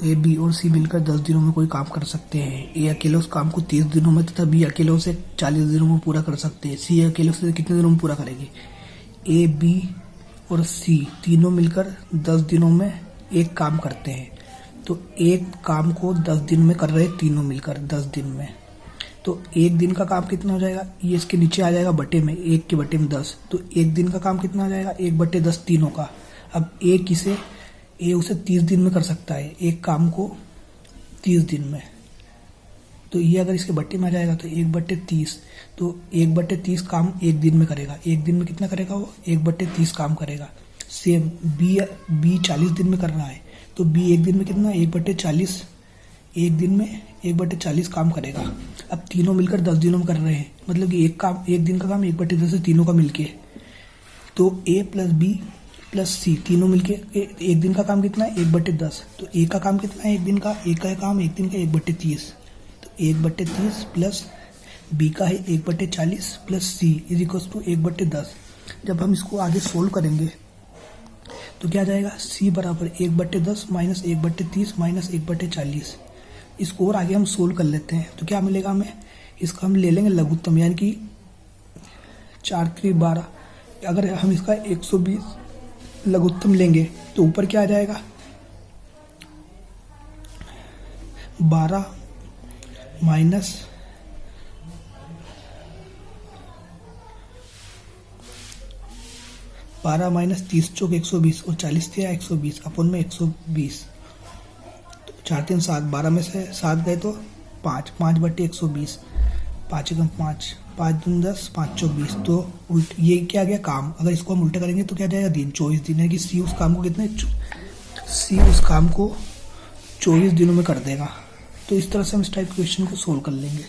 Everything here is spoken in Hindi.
ए, बी और सी मिलकर 10 दिनों में कोई काम कर सकते हैं। ए अकेले उस काम को 30 दिनों में तथा बी अकेले उसे 40 दिनों में पूरा कर सकते हैं। सी अकेले उसे कितने दिनों में पूरा करेगी? ए, बी और सी तीनों मिलकर 10 दिनों में एक काम करते हैं। तो एक काम को 10 दिन में कर रहे हैं तीनों मिलकर 10 दिन में। तो एक दिन का काम कितना हो जाएगा? ये इसके नीचे आ जाएगा बटे में, 1 के बटे में 10। तो एक दिन का काम कितना हो जाएगा? 1/10 तीनों का। अब ए उसे 30 दिन में कर सकता है, एक काम को 30 दिन में। तो ये अगर इसके बट्टे में आ जाएगा तो 1/30। तो 1/30 काम एक दिन में करेगा। एक दिन में कितना करेगा वो? 1/30 काम करेगा। सेम बी 40 दिन में कर रहा है, तो बी एक दिन में कितना? 1/40। एक दिन में 1/40 काम करेगा। अब तीनों मिलकर 10 दिनों में कर रहे हैं, मतलब कि एक दिन का काम 1/10 है तीनों का मिलके। तो ए प्लस बी प्लस सी तीनों मिलके एक दिन का काम कितना है? 1/10। तो ए का काम कितना है एक दिन का? ए का काम एक दिन का 1/30। तो 1/30 प्लस बी का है 1/40 plus C is equal to 1/10। जब हम इसको आगे सोल्व करेंगे तो क्या जाएगा? सी बराबर 1/10 माइनस 1/30 माइनस 1/40। इसको और आगे हम सोल्व कर लेते हैं तो क्या मिलेगा हमें? इसका हम ले लेंगे लघुत्तम, यानी कि 4×12। अगर हम इसका 120 लघुत्तम लेंगे तो ऊपर क्या आ जाएगा? 12 माइनस 30 चौक 120 और 40 थे 120 अपन में 120। तो 4 3 7, 12 में से 7 गए तो 5/120। 5 × 5, 5 दूनी 10, 5 चौक 20। तो ये क्या आ गया काम? अगर इसको हम उल्टा करेंगे तो क्या जाएगा? दिन 24 दिन है कि सी उस काम को 24 दिनों में कर देगा। तो इस तरह से हम इस टाइप क्वेश्चन को सोल्व कर लेंगे।